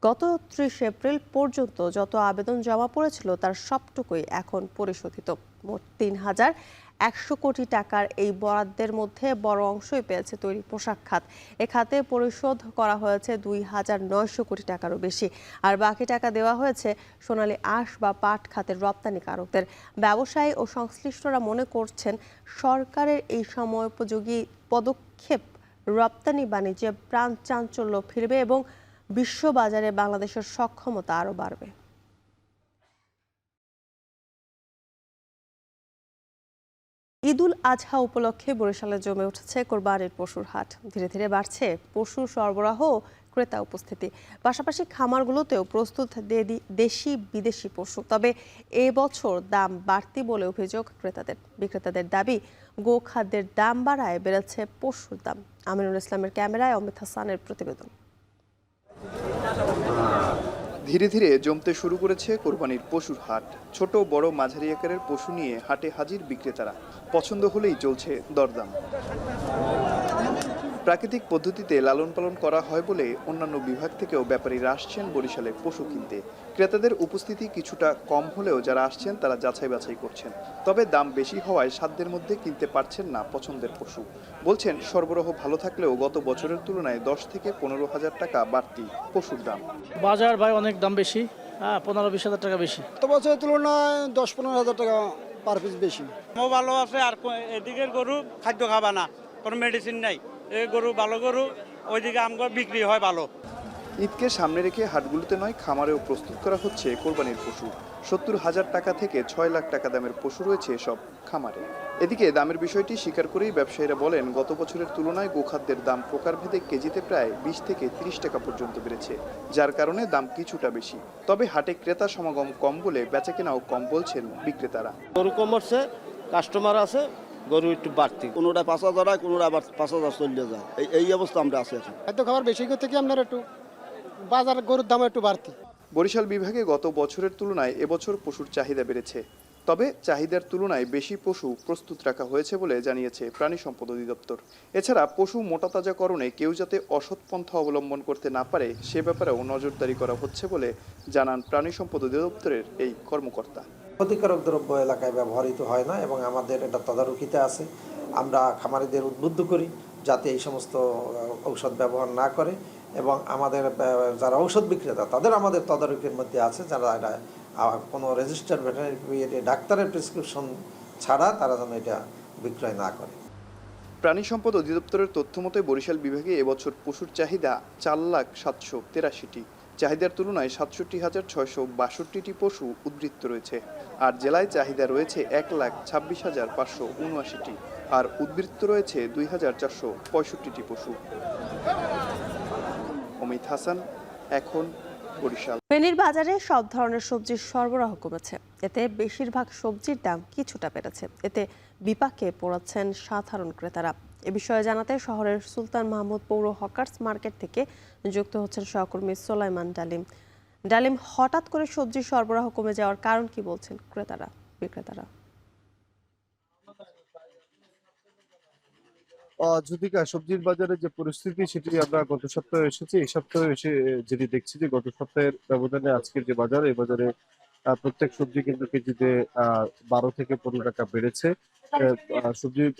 গত 30 এপ্রিল পর্যন্ত যত আবেদন জমা পড়েছিল তার সবটুকুই এখন পরিশোধিত। মোট 3100 কোটি টাকার এই বরাদ্দের মধ্যে বড় অংশই পেয়েছে তৈরি পোশাক খাত। এ খাতে পরিশোধ করা হয়েছে 2900 কোটি টাকারও বেশি। আর বাকি টাকা দেওয়া হয়েছে সোনালী আঁশ বা পাট খাতের রপ্তানিকারকদের। ব্যবসায়ী ও সংশ্লিষ্টরা মনে করছেন সরকারের এই সময়োপযোগী পদক্ষেপ রপ্তানি বাণিজ্যে প্রাণ চাঞ্চল্য ফিরবে এবং বিশ্ববাজারে বাংলাদেশের সক্ষমতা আরও বাড়বে। ঈদুল আজহা উপলক্ষে বরিশালে জমে উঠেছে কোরবানির পশুর হাট। ধীরে ধীরে বাড়ছে পশু সরবরাহ ও ক্রেতা উপস্থিতি। পাশাপাশি খামারগুলোতেও প্রস্তুত দেশি বিদেশি পশু। তবে এবছর দাম বাড়তি বলে অভিযোগ ক্রেতাদের। বিক্রেতাদের দাবি গোখাদ্যের দাম বাড়ায় বেড়েছে পশুর দাম। আমিনুল ইসলামের ক্যামেরায় অমিত হাসানের প্রতিবেদন। ধীরে ধীরে জমতে শুরু করেছে কোরবানির পশুর হাট। ছোট বড় মাঝারি আকারের পশু নিয়ে হাটে হাজির বিক্রেতারা। পছন্দ হলেই চলছে দরদাম। প্রাকৃতিক পদ্ধতিতে লালন পালন করা হয় বলে অন্যান্য বিভাগ থেকেও ব্যাপারীরা আসছেন বরিশালে পশু কিনতে। ক্রেতাদের উপস্থিতি কিছুটা কম হলেও যারা আসছেন তারা যাচাই বাছাই করছেন। তবে দাম বেশি হওয়ায় সাধ্যের মধ্যে কিনতে পারছেন না পছন্দের পশু। বলছেন সরবরাহ ভালো থাকলেও গত বছরের তুলনায় 10 থেকে 15,000 টাকা বাড়তি পশুর দাম। বাজার ভাই অনেক দাম বেশি, 15-20 হাজার টাকা বেশি। গত বছরের তুলনায় 10-15 হাজার টাকা পার পিস বেশি। ভালো আছে আর এদিকের গরু খাদ্য খাবা না, কোনো মেডিসিন নাই। এই গরু ভালো গরু ওইদিকে আমগুলো বিক্রি হয় ভালো। ঈদকে সামনে রেখে হাটগুলোতে নয় খামারেও প্রস্তুত করা হচ্ছে কোরবানির পশু। 70,000 টাকা থেকে 6 লাখ টাকা দামের পশু রয়েছে এসব খামারে। এদিকে দামের বিষয়টি স্বীকার করেই ব্যবসায়ীরা বলেন, গত বছরের তুলনায় গোখাদ্যের দাম প্রকারভেদে কেজিতে প্রায় 20 থেকে 30 টাকা পর্যন্ত বেড়েছে, যার কারণে দাম কিছুটা বেশি। তবে হাটে ক্রেতা সমাগম কম বলে বেচাকেনাও কম বলছেন বিক্রেতারা। গরু কম হচ্ছে, কাস্টমার আছে, গরু একটু বাড়তি, কোনোটা 5,000 হয়, কোনোটা আবার 5,000 চলে যায়। এই অবস্থা আমরা আছি এখন। খাদ্য খাবার বেশি করতে কি আপনার একটু বাজার গরুর দাম একটু বাড়তি। বরিশাল বিভাগে গত বছরের তুলনায় এবছর পশুর চাহিদা বেড়েছে। তবে চাহিদার তুলনায় বেশি পশু প্রস্তুত রাখা হয়েছে বলে জানিয়েছে প্রাণী সম্পদ অধিদপ্তর। এছাড়া পশু মোটাতাজাকরণে কেউ যাতে অসৎ পন্থা অবলম্বন করতে না পারে সে ব্যাপারেও নজরদারি করা হচ্ছে বলে জানান প্রাণী সম্পদ অধিদপ্তরের এই কর্মকর্তা। ক্ষতিকারক দ্রব্য এলাকায় ব্যবহৃত হয় না এবং আমাদের এটা তদারকিতে আছে। আমরা খামারিদের উদ্বুদ্ধ করি যাতে এই সমস্ত ঔষধ ব্যবহার না করে এবং আমাদের যারা ঔষধ বিক্রেতা তাদের আমাদের তদারকির মধ্যে আছে, যারা এটা কোনো রেজিস্টার্ড ভেটেরিনারি ডাক্তারের প্রেসক্রিপশন ছাড়া তারা যেন এটা বিক্রয় না করে। প্রাণী সম্পদ অধিদপ্তরের তথ্য মতে বরিশাল বিভাগে এবছর পশুর চাহিদা 4,783,টি। চাহিদার তুলনায় 67,662টি পশু উদ্বৃত্ত রয়েছে। আর জেলায় চাহিদা রয়েছে 1,26,579টি আর উদ্বৃত্ত রয়েছে 2,465টি পশু। অমিত হাসান, এখন বরিশাল। ফেনীর বাজারে সব ধরনের সবজির সরবরাহ কমেছে, এতে বেশিরভাগ সবজির দাম কিছুটা বেড়েছে। এতে বিপাকে পড়াচ্ছেন সাধারণ ক্রেতারা। এ বিষয়ে জানাতে শহরের সুলতান মাহমুদ পৌর হকার্স মার্কেট থেকে যুক্ত হচ্ছেন সহকর্মী সোলাইমান ডালিম। হঠাৎ করে সবজির সরবরাহ কমে যাওয়ার কারণ কি বলছেন বিক্রেতারা? যদিকা সবজির বাজারে যে পরিস্থিতি সেটি আমরা গত সপ্তাহে এসেছি, এই সপ্তাহে এসে যেটি দেখছি যে গত সপ্তাহের ব্যবধানে আজকের যে বাজার, এই বাজারে প্রত্যেক সবজি কিন্তু কেজিতে 12 থেকে 15 টাকা বেড়েছে। সবজির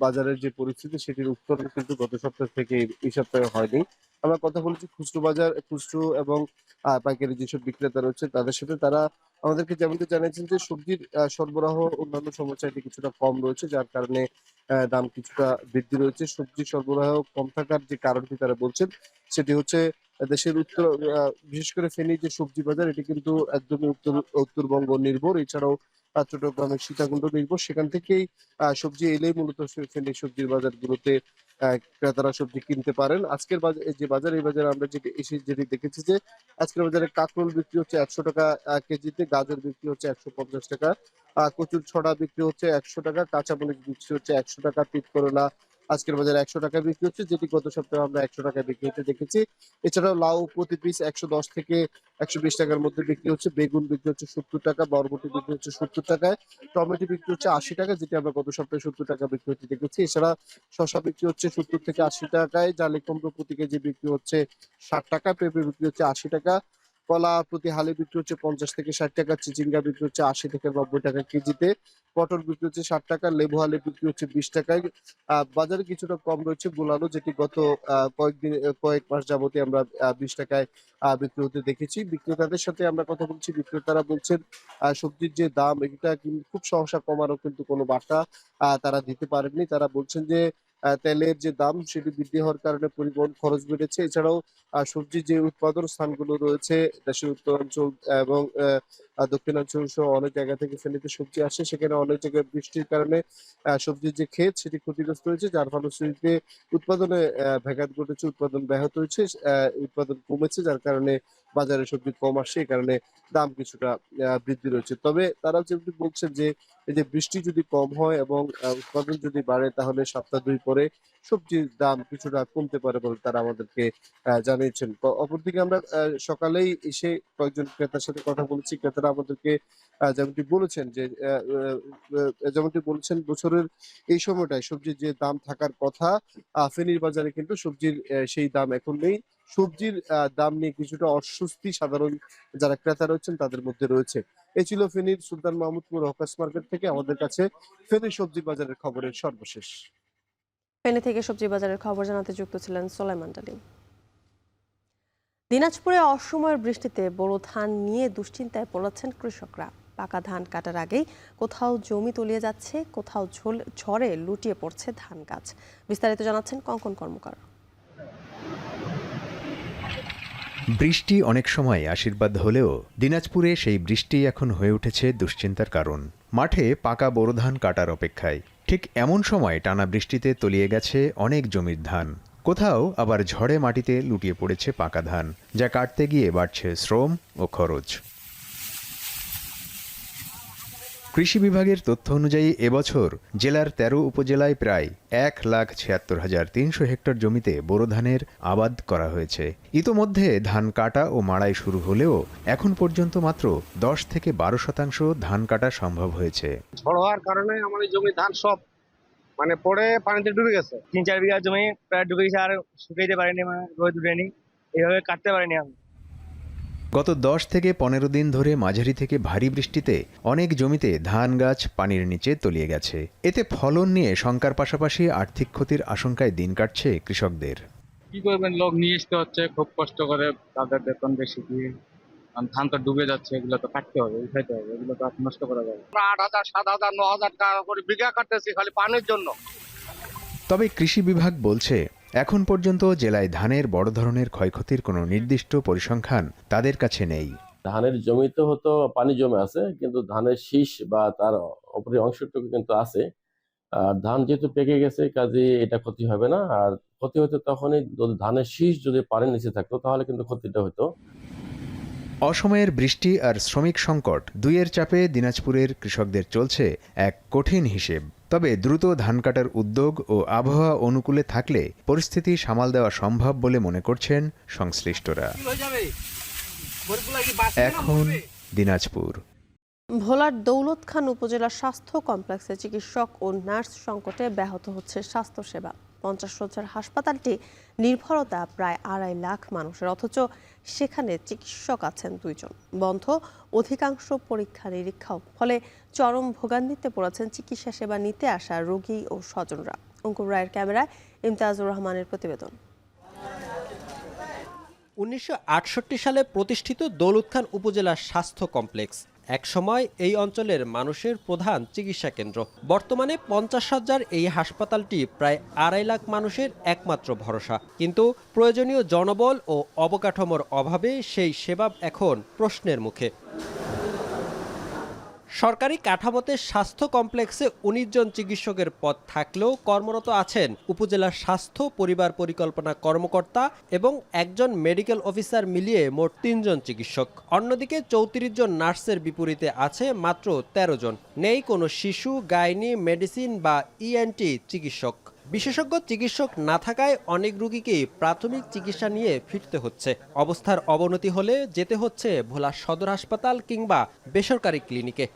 বাজারের যে পরিস্থিতি সেটির উত্তরণ কিন্তু গত সপ্তাহ থেকে এই সপ্তাহে হয়নি। আমরা কথা বলেছি খুচরো এবং পাইকারি যেসব বিক্রেতা রয়েছে তাদের সাথে। তারা আমাদেরকে যেমনটি জানিয়েছেন যে সবজির সরবরাহ অন্যান্য সময় চাইতে কিছুটা কম রয়েছে, যার কারণে দাম কিছুটা বৃদ্ধি রয়েছে। সবজি সরবরাহ কম থাকার যে কারণটি তারা বলছেন সেটি হচ্ছে দেশের বিশেষ করে ফেনীর যে সবজি বাজার এটি কিন্তু একদমই উত্তরবঙ্গ নির্ভর, এছাড়াও চট্টগ্রামের সীতাকুণ্ড নির্ভর। সেখান থেকেই সবজি এলেই মূলত ফেনীর সবজির বাজারগুলোতে ক্রেতারা সবজি কিনতে পারেন। আজকের যে বাজার, এই বাজারে আমরা যেটি দেখেছি যে আজকের বাজারে কাঁকরোল বিক্রি হচ্ছে 100 টাকা কেজিতে, গাজর বিক্রি হচ্ছে 150 টাকা, কচুর ছড়া বিক্রি হচ্ছে 100 টাকা, কাঁচামরিচ বিক্রি হচ্ছে 100 টাকা, তিত করলা আজকের বাজারে 100 টাকা বিক্রি হচ্ছে, যেটি গত সপ্তাহে আমরা 100 টাকা বিক্রি হতে দেখেছি। এছাড়াও লাউ প্রতি পিস 110 থেকে 120 টাকার মধ্যে বিক্রি হচ্ছে, বেগুন বিক্রি হচ্ছে 70 টাকা, বরবটি বিক্রি হচ্ছে 70 টাকায়, টমেটো বিক্রি হচ্ছে 80 টাকা, যেটি আমরা গত সপ্তাহে 70 টাকা বিক্রি হতে দেখেছি। এছাড়া শসা বিক্রি হচ্ছে 70 থেকে 80 টাকায়, জালি কুমড়ো প্রতি কেজি বিক্রি হচ্ছে 60 টাকা, পেঁপে বিক্রি হচ্ছে 80 টাকা, কলা প্রতি হালি বিক্রি হচ্ছে 50 থেকে 60 টাকা, চিচিঙ্গা বিক্রি হচ্ছে 80 থেকে 90 টাকা কেজিতে, পটল বিক্রি হচ্ছে 60 টাকা, লেবু হালি বিক্রি হচ্ছে 20 টাকায়। বাজারে কিছুটা কম রয়েছে গোলালু, যেটি গত কয়েক মাস যাবতীয় আমরা 20 টাকায় বিক্রি হতে দেখেছি। বিক্রেতাদের সাথে আমরা কথা বলছি, বিক্রেতারা বলছেন সবজির যে দাম এটা খুব সহসা কমারও কিন্তু কোনো বার্তা তারা দিতে পারেননি। তারা বলছেন যে তেলের যে দাম সেটি বৃদ্ধি হওয়ার কারণে পরিবহন খরচ বেড়েছে। এছাড়াও সবজির যে উৎপাদন স্থানগুলো রয়েছে দেশের উত্তরাঞ্চল এবং দক্ষিণাঞ্চল সহ অনেক জায়গা থেকে ফেনীতে সবজি আসে, সেখানে অনেক জায়গায় বৃষ্টির কারণে সবজির যে ক্ষেত সেটি ক্ষতিগ্রস্ত হয়েছে, যার ফলশ্রুতিতে উৎপাদনে ব্যাঘাত ঘটেছে, উৎপাদন ব্যাহত হয়েছে, উৎপাদন কমেছে, যার কারণে বাজারে সবজি কম আসছে, এই কারণে দাম কিছুটা বৃদ্ধি রয়েছে। তবে তারা যেমনি বলছেন যে এই যে বৃষ্টি যদি কম হয় এবং উৎপাদন যদি বাড়ে তাহলে সপ্তাহ 2 পরে সবজির দাম কিছুটা কমতে পারে বলে তারা আমাদেরকে জানিয়েছেন। অপরদিকে আমরা সকালেই এসে কয়েকজন ক্রেতার সাথে কথা বলেছি, ক্রেতারা আমাদেরকে যেমনটি বলেছেন বছরের এই সময়টায় সবজির যে দাম থাকার কথা ফেনীর বাজারে কিন্তু সবজির সেই দাম এখন নেই। সবজির দাম নিয়ে কিছুটা অস্বস্তি সাধারণ যারা ক্রেতা রয়েছেন তাদের মধ্যে রয়েছে। এই ছিল ফেনীর সুলতান মাহমুদপুর হকার্স মার্কেট থেকে আমাদের কাছে ফেনীর সবজি বাজারের খবরের সর্বশেষ। ফেনী থেকে সবজি বাজারের খবর জানাতে যুক্ত ছিলেন সোলাইমান ডালিম। দিনাজপুরে অসময়ের বৃষ্টিতে বোরো ধান নিয়ে দুশ্চিন্তায় পড়েছেন কৃষকরা। পাকা ধান কাটার আগেই কোথাও জমি তলিয়ে যাচ্ছে, কোথাও ঝড়ে লুটিয়ে পড়ছে ধান গাছ। বিস্তারিত জানাচ্ছেন কঙ্কন কর্মকার। বৃষ্টি অনেক সময় আশীর্বাদ হলেও দিনাজপুরে সেই বৃষ্টি এখন হয়ে উঠেছে দুশ্চিন্তার কারণ। মাঠে পাকা বোরো ধান কাটার অপেক্ষায়। ঠিক এমন সময় টানা বৃষ্টিতে তলিয়ে গেছে অনেক জমির ধান। কোথাও আবার ঝড়ে মাটিতে লুটিয়ে পড়েছে পাকা ধান, যা কাটতে গিয়ে বাড়ছে শ্রম ও খরচ। কৃষি বিভাগের তথ্য অনুযায়ী এবছর জেলার ১৩ উপজেলায় প্রায় ১,৭৬,৩০০ হেক্টর জমিতে বোরো ধানের আবাদ করা হয়েছে। ইতোমধ্যে ধান কাটা ও মাড়াই শুরু হলেও এখন পর্যন্ত মাত্র ১০ থেকে ১২% ধান কাটা সম্ভব হয়েছে। ঝড় হওয়ার কারণে আমাদের জমি ধান সব পড়ে পানিতে ডুবে গেছে। ৩-৪ বিঘা জমি প্রায় ডুবে গেছে, আর শুকাইতে পারিনি, রোদ উঠেনি, এইভাবে কাটতে পারিনি আমি। গত ১০ থেকে ১৫ দিন ধরে মাঝারি থেকে ভারী বৃষ্টিতে অনেক জমিতে ধান গাছ পানির নিচে তলিয়ে গেছে। এতে ফলন নিয়ে শঙ্কার পাশাপাশি আর্থিক ক্ষতির আশঙ্কায় দিন কাটছে কৃষকদের। কি করবেন, লোক নিয়ে আসতে হচ্ছে খুব কষ্ট করে, তাদের বেতন বেশি দিয়ে। ধান তো ডুবে যাচ্ছে, এগুলো তো কাটতে হবে, উঠাইতে হবে, এগুলো তো নষ্ট করা যাবে। ৮,০০০, ৭,০০০, ৯,০০০ টাকা করে বিঘা কাটতেছি খালি পানির জন্য। তবে কৃষি বিভাগ বলছে এখন পর্যন্ত জেলায় ধানের বড় ধরনের ক্ষয়ক্ষতির কোনো নির্দিষ্ট পরিসংখ্যান তাদের কাছে নেই। ধানের জমিতে হয়তো পানি জমে আছে, কিন্তু ধানের শীষ বা তার উপরের অংশটুকু কিন্তু আছে। আর ধান যেহেতু পেকে গেছে, কাজে এটা ক্ষতি হবে না। আর ক্ষতি হতো তখনই যদি ধানের শীষ যদি পানির নিচে থাকতো, তাহলে কিন্তু ক্ষতিটা হতো। অসময়ের বৃষ্টি আর শ্রমিক সংকট দুইয়ের চাপে দিনাজপুরের কৃষকদের চলছে এক কঠিন হিসেব। তবে দ্রুত ধান কাটার উদ্যোগ ও আবহাওয়া অনুকূলে থাকলে পরিস্থিতি সামাল দেওয়া সম্ভব বলে মনে করছেন সংশ্লিষ্টরা। এখন দিনাজপুর। ভোলার দৌলত খান উপজেলা স্বাস্থ্য কমপ্লেক্সে চিকিৎসক ও নার্স সংকটে ব্যাহত হচ্ছে স্বাস্থ্যসেবা। 50 শয্যার হাসপাতালটি নির্ভরতা প্রায় 2.5 লাখ মানুষের, অথচ সেখানে চিকিৎসক আছেন 2 জন। বন্ধ অধিকাংশ পরীক্ষা নিরীক্ষাও, ফলে চরম ভোগান্তিতে পড়েছেন চিকিৎসা সেবা নিতে আসা রোগী ও স্বজনরা। অঙ্কুর রায়ের ক্যামেরায় ইমতাজুর রহমানের প্রতিবেদন। 1968 সালে প্রতিষ্ঠিত দৌলত খান উপজেলা স্বাস্থ্য কমপ্লেক্স একসময় এই অঞ্চলের মানুষের প্রধান চিকিৎসা কেন্দ্র। বর্তমানে 50 শয্যার এই হাসপাতালটি প্রায় 2.5 লাখ মানুষের একমাত্র ভরসা। কিন্তু প্রয়োজনীয় জনবল ও অবকাঠামোর অভাবে সেই সেবা এখন প্রশ্নের মুখে। সরকারি কাঠামোতে স্বাস্থ্য কমপ্লেক্সে 19 জন চিকিৎসকের পদ থাকলেও কর্মরত আছেন উপজেলার স্বাস্থ্য পরিবার পরিকল্পনা কর্মকর্তা এবং 1 জন মেডিকেল অফিসার মিলিয়ে মোট 3 জন চিকিৎসক। অন্যদিকে 34 জন নার্সের বিপরীতে আছে মাত্র 13 জন। নেই কোনো শিশু, গাইনি, মেডিসিন বা ইএনটি চিকিৎসক। বিশেষজ্ঞ চিকিৎসক না থাকায় অনেক রোগীকেই প্রাথমিক চিকিৎসা নিয়ে ফিরতে হচ্ছে। অবস্থার অবনতি হলে যেতে হচ্ছে ভোলা সদর হাসপাতাল কিংবা বেসরকারি ক্লিনিকে।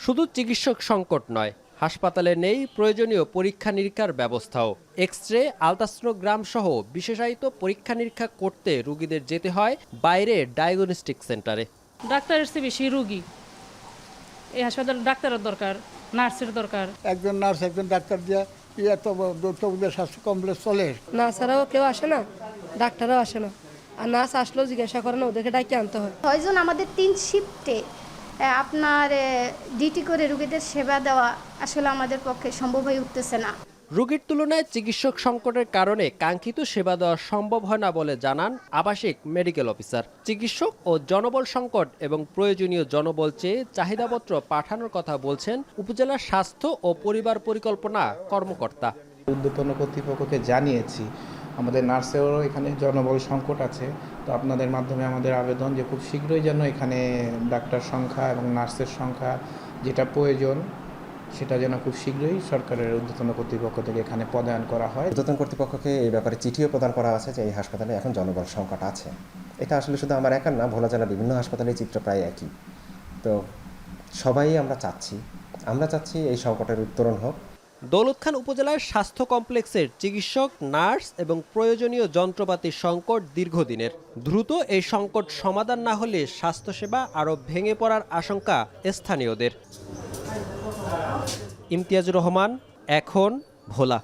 শুধু চিকিৎসক সংকট নয়, হাসপাতালে নেই প্রয়োজনীয় পরীক্ষা নিরীক্ষার ব্যবস্থাও। এক্স-রে, আলট্রাসোনোগ্রাম সহ বিশেষায়িত পরীক্ষা নিরীক্ষা করতে রোগীদের যেতে হয় বাইরে ডায়াগনস্টিক সেন্টারে। ডাক্তারের চেয়ে বেশি রোগী, এই হাসপাতালে ডাক্তারের দরকার, নার্সের দরকার। একজন নার্স, একজন ডাক্তার দিয়ে এত স্বাস্থ্য কমপ্লেক্স চলে। না ছাড়াও কেউ আসে না, ডাক্তারও আসে না, আর নার্স আসলেও জিজ্ঞাসা করে না, ওদেরকে ডাকিয়ে আনতে হয়। 6 জন আমাদের 3 শিফটে আপনার ডিউটি করে রোগীদের সেবা দেওয়া আসলে আমাদের পক্ষে সম্ভব হয়ে উঠতেছে না। রোগীর তুলনায় চিকিৎসক সংকটের কারণে কাঙ্ক্ষিত সেবা দেওয়া সম্ভব হয় না বলে জানান আবাসিক মেডিকেল অফিসার। চিকিৎসক ও জনবল সংকট এবং প্রয়োজনীয় জনবল চেয়ে চাহিদাপত্র পাঠানোর কথা বলছেন উপজেলার স্বাস্থ্য ও পরিবার পরিকল্পনা কর্মকর্তা। ঊর্ধ্বতন কর্তৃপক্ষকে জানিয়েছি আমাদের নার্সেরও এখানে জনবল সংকট আছে। তো আপনাদের মাধ্যমে আমাদের আবেদন যে খুব শীঘ্রই যেন এখানে ডাক্তার সংখ্যা এবং নার্সের সংখ্যা যেটা প্রয়োজন সেটা যেন খুব শীঘ্রই সরকারের ঊর্ধ্বতন কর্তৃপক্ষ থেকে এখানে প্রদান করা হয়। ঊর্ধ্বতন কর্তৃপক্ষকে এই ব্যাপারে চিঠিও প্রদান করা আছে যে এই হাসপাতালে এখন জনবল সংকট আছে। এটা আসলে শুধু আমার একার না, ভোলা জেলার বিভিন্ন হাসপাতালের চিত্র প্রায় একই। তো সবাই আমরা চাচ্ছি এই সংকটের উত্তরণ হোক। দৌলত খান উপজেলার স্বাস্থ্য কমপ্লেক্সের চিকিৎসক, নার্স এবং প্রয়োজনীয় যন্ত্রপাতির সংকট দীর্ঘদিনের। দ্রুত এই সংকট সমাধান না হলে স্বাস্থ্যসেবা আরও ভেঙে পড়ার আশঙ্কা স্থানীয়দের। ইমতিয়াজুর রহমান, এখন, ভোলা।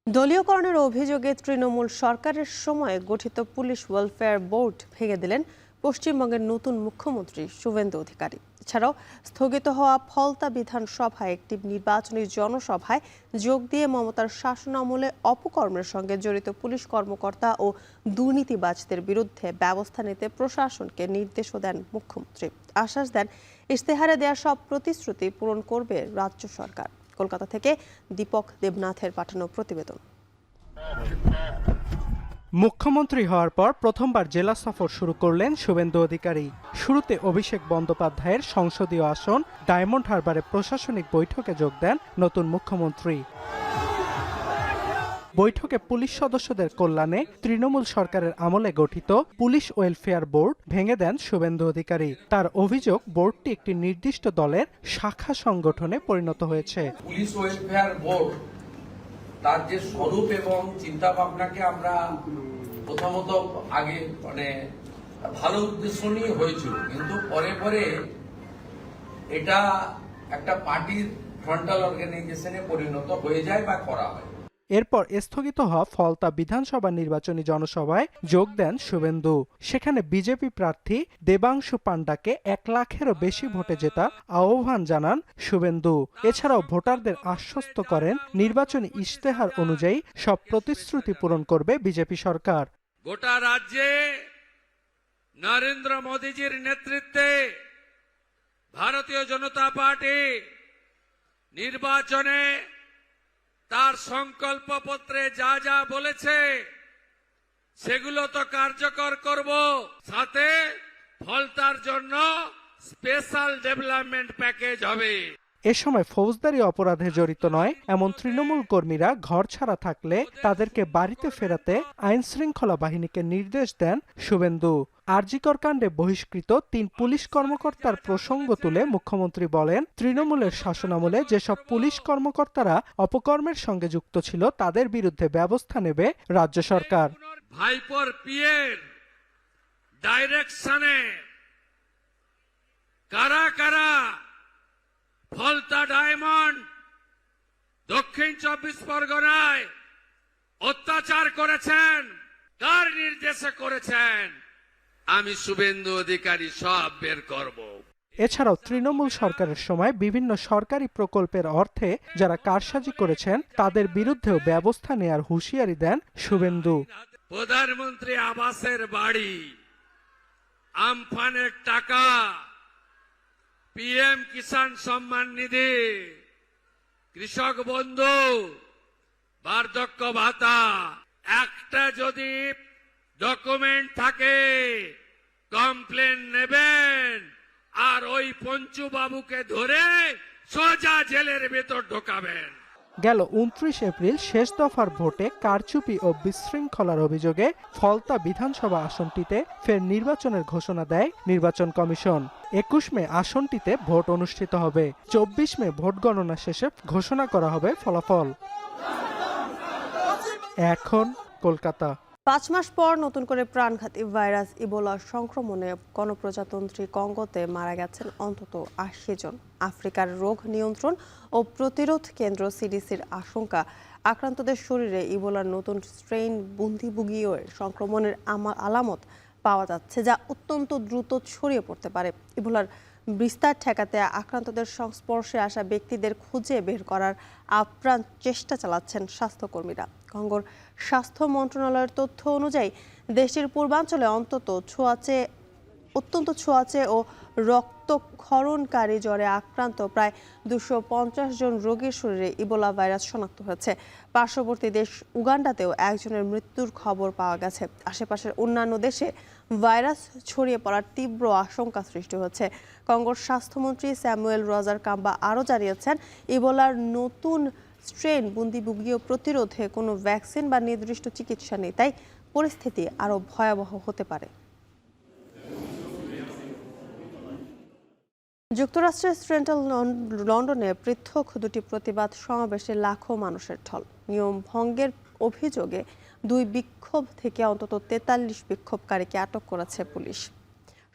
দলীয়করণের অভিযোগে তৃণমূল সরকারের সময়ে গঠিত পুলিশ ওয়েলফেয়ার বোর্ড ভেঙে দিলেন পশ্চিমবঙ্গের নতুন মুখ্যমন্ত্রী শুভেন্দু অধিকারী। এছাড়াও স্থগিত হওয়া ফলতা বিধানসভায় একটি নির্বাচনী জনসভায় যোগ দিয়ে মমতার শাসনামলে অপকর্মের সঙ্গে জড়িত পুলিশ কর্মকর্তা ও দুর্নীতিবাজদের বিরুদ্ধে ব্যবস্থা নিতে প্রশাসনকে নির্দেশও দেন মুখ্যমন্ত্রী। আশ্বাস দেন ইশতেহারে দেয়া সব প্রতিশ্রুতি পূরণ করবে রাজ্য সরকার। কলকাতা থেকে দীপক দেবনাথের পাঠানো প্রতিবেদন। মুখ্যমন্ত্রী হওয়ার পর প্রথমবার জেলা সফর শুরু করলেন শুভেন্দু অধিকারী। শুরুতে অভিষেক বন্দ্যোপাধ্যায়ের সংসদীয় আসন ডায়মন্ড হারবারে প্রশাসনিক বৈঠকে যোগ দেন নতুন মুখ্যমন্ত্রী। বৈঠকে পুলিশ সদস্যদের কল্যাণে তৃণমূল সরকারের আমলে গঠিত পুলিশ ওয়েলফেয়ার বোর্ড ভেঙে দেন শুভেন্দু অধিকারী। তার অভিযোগ, বোর্ডটি একটি নির্দিষ্ট দলের শাখা সংগঠনে পরিণত হয়েছে। পুলিশ ওয়েলফেয়ার বোর্ড তার যে স্বরূপ এবং চিন্তা ভাবনাকে আমরা প্রথমত আগে ভালো উদ্দেশ্য নিয়ে হয়েছিল, কিন্তু পরে পরে এটা একটা পার্টির ফ্রন্টাল অর্গানাইজেশনে পরিণত হয়ে যায় বা করা হয়। এরপর স্থগিত হওয়া ফলতা বিধানসভা নির্বাচনী জনসভায় যোগ দেন শুভেন্দু। সেখানে বিজেপি প্রার্থী দেবাংশু পান্ডাকে 1 লাখেরও বেশি ভোটে জেতার আহ্বান জানান শুভেন্দু। এছাড়াও ভোটারদের আশ্বস্ত করেন নির্বাচনী ইশতেহার অনুযায়ী সব প্রতিশ্রুতি পূরণ করবে বিজেপি সরকার। গোটা রাজ্যে নরেন্দ্র মোদীজির নেতৃত্বে ভারতীয় জনতা পার্টি নির্বাচনে তার সংকল্পপত্রে যা যা বলেছে সেগুলো তো কার্যকর করব, সাথে ফলতার জন্য স্পেশাল ডেভেলপমেন্ট প্যাকেজ হবে। এ সময় ফৌজদারি অপরাধে জড়িত নয় এমন তৃণমূল কর্মীরা ঘর ছাড়া থাকলে তাদেরকে বাড়িতে ফেরাতে আইন শৃঙ্খলা বাহিনীকে নির্দেশ দেন শুভেন্দু। আরজিকর কাণ্ডে বহিষ্কৃত 3 পুলিশ কর্মকর্তার প্রসঙ্গ তুলে মুখ্যমন্ত্রী বলেন, তৃণমূলের শাসনামলে যেসব পুলিশ কর্মকর্তারা অপকর্মের সঙ্গে যুক্ত ছিল তাদের বিরুদ্ধে ব্যবস্থা নেবে রাজ্য সরকার। ভাইপোর পিএর ডাইরেকশনে কারা কারা ফলতা ডায়মন্ড দক্ষিণ 24 পরগনায় অত্যাচার করেছেন, কার নির্দেশে করেছেন, আমি শুভেন্দু অধিকারী সব বের করব। এছাড়াও তৃণমূল সরকারের সময় বিভিন্ন সরকারি প্রকল্পের অর্থে যারা কারসাজি করেছেন তাদের বিরুদ্ধেও ব্যবস্থা নেয়ার হুঁশিয়ারি দেন শুভেন্দু। প্রধানমন্ত্রী আবাসের বাড়ি, আমফানের টাকা, পিএম কিষাণ সম্মান নিধি, কৃষক বন্ধু, বার্ধক্য ভাতা, একটা যদি ডকুমেন্ট থাকে কমপ্লেন নেবেন আর ওই পঞ্চু বাবুকে ধরে সোজা জেলের ভেতর ঢোকাবেন। গেল 29 এপ্রিল শেষ দফার ভোটে কারচুপি ও বিশৃঙ্খলার অভিযোগে ফলতা বিধানসভা আসনটিতে ফের নির্বাচনের ঘোষণা দেয় নির্বাচন কমিশন। 21 মে আসনটিতে ভোট অনুষ্ঠিত হবে। 24 মে ভোট গণনা শেষে ঘোষণা করা হবে ফলাফল। এখন কলকাতা। 5 মাস পর নতুন করে প্রাণঘাতী ভাইরাস ইবোলা সংক্রমণে গণপ্রজাতন্ত্রী কঙ্গোতে মারা গেছেন অন্তত 80 জন। আফ্রিকার রোগ নিয়ন্ত্রণ ও প্রতিরোধ কেন্দ্র সিডিসির আশঙ্কা, আক্রান্তদের শরীরে ইবোলার নতুন স্ট্রেইন বুন্দিবুগিও সংক্রমণের আলামত পাওয়া যাচ্ছে, যা অত্যন্ত দ্রুত ছড়িয়ে পড়তে পারে। ইবোলার বিস্তার ঠেকাতে আক্রান্তদের সংস্পর্শে আসা ব্যক্তিদের খুঁজে বের করার আপ্রাণ চেষ্টা চালাচ্ছেন স্বাস্থ্যকর্মীরা। কঙ্গোর স্বাস্থ্য মন্ত্রণালয়ের তথ্য অনুযায়ী দেশটির পূর্বাঞ্চলে অত্যন্ত ছোঁয়াচে ও রক্তক্ষরণকারী জ্বরে আক্রান্ত প্রায় 250 জন রোগীর শরীরে ইবোলা ভাইরাস শনাক্ত হয়েছে। পার্শ্ববর্তী দেশ উগান্ডাতেও একজনের মৃত্যুর খবর পাওয়া গেছে। আশেপাশের অন্যান্য দেশে ভাইরাস ছড়িয়ে পড়ার তীব্র আশঙ্কা সৃষ্টি হচ্ছে। কঙ্গোর স্বাস্থ্যমন্ত্রী স্যামুয়েল রজার কাম্বা আরও জানিয়েছেন, ইবোলার নতুন স্ট্রেন বুন্দিবুগিও প্রতিরোধে কোনো ভ্যাকসিন বা নির্দিষ্ট চিকিৎসা নেই, তাই পরিস্থিতি আরও ভয়াবহ হতে পারে। যুক্তরাষ্ট্রের সেন্ট্রাল লন্ডনে পৃথক 2টি প্রতিবাদ সমাবেশে লাখো মানুষের ঢল। নিয়ম ভঙ্গের অভিযোগে 2 বিক্ষোভ থেকে অন্তত 43 বিক্ষোভকারীকে আটক করেছে পুলিশ।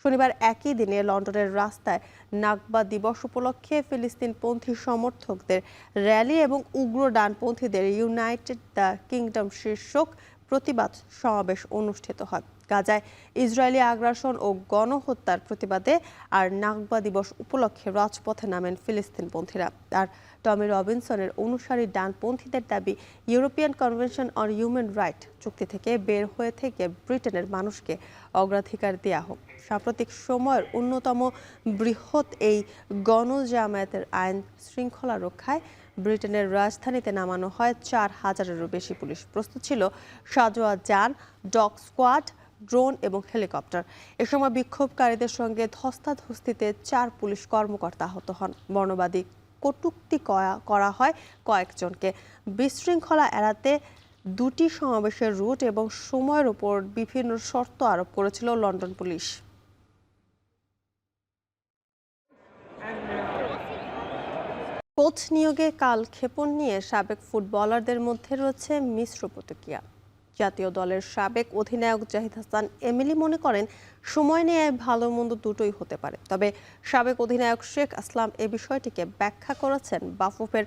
শনিবার একই দিনে লন্ডনের রাস্তায় নাকবা দিবস উপলক্ষে ফিলিস্তিনপন্থী সমর্থকদের র্যালি এবং উগ্র ডানপন্থীদের ইউনাইটেড দ্য কিংডম শীর্ষক প্রতিবাদ সমাবেশ অনুষ্ঠিত হয়। গাজায় ইসরায়েলি আগ্রাসন ও গণহত্যার প্রতিবাদে আর নাকবা দিবস উপলক্ষে রাজপথে নামেন ফিলিস্তিনপন্থীরা। আর টমি রবিনসনের অনুসারী ডানপন্থীদের দাবি, European convention on human right চুক্তি থেকে বের হয়ে থেকে ব্রিটেনের মানুষকে অগ্রাধিকার দেয়া হোক। সাম্প্রতিক সময়ের অন্যতম বৃহৎ এই গণজামায়াতের আইন শৃঙ্খলা রক্ষায় ব্রিটেনের রাজধানীতে নামানো হয় 4000-এরও বেশি পুলিশ। প্রস্তুত ছিল সাজোয়া যান, ডগ স্কোয়াড, ড্রোন এবং হেলিকপ্টার। এ সময় বিক্ষোভকারীদের সঙ্গে ধস্তাধস্তিতে 4 পুলিশ কর্মকর্তা আহত হন। বর্ণবাদী কটূক্তি করা হয় কয়েকজনকে। বিশৃঙ্খলা এড়াতে 2টি সমাবেশের রুট এবং সময়ের উপর বিভিন্ন শর্ত আরোপ করেছিল লন্ডন পুলিশ। কোচ নিয়োগে কালক্ষেপণ নিয়ে সাবেক ফুটবলারদের মধ্যে রয়েছে মিশ্র প্রতিক্রিয়া। জাতীয় দলের সাবেক অধিনায়ক জাহিদ হাসান এমিলি মনে করেন, সময় নিয়ে ভালো মন্দ দুটোই হতে পারে। তবে সাবেক অধিনায়ক শেখ আসলাম এ বিষয়টিকে ব্যাখ্যা করেছেন বাফুফের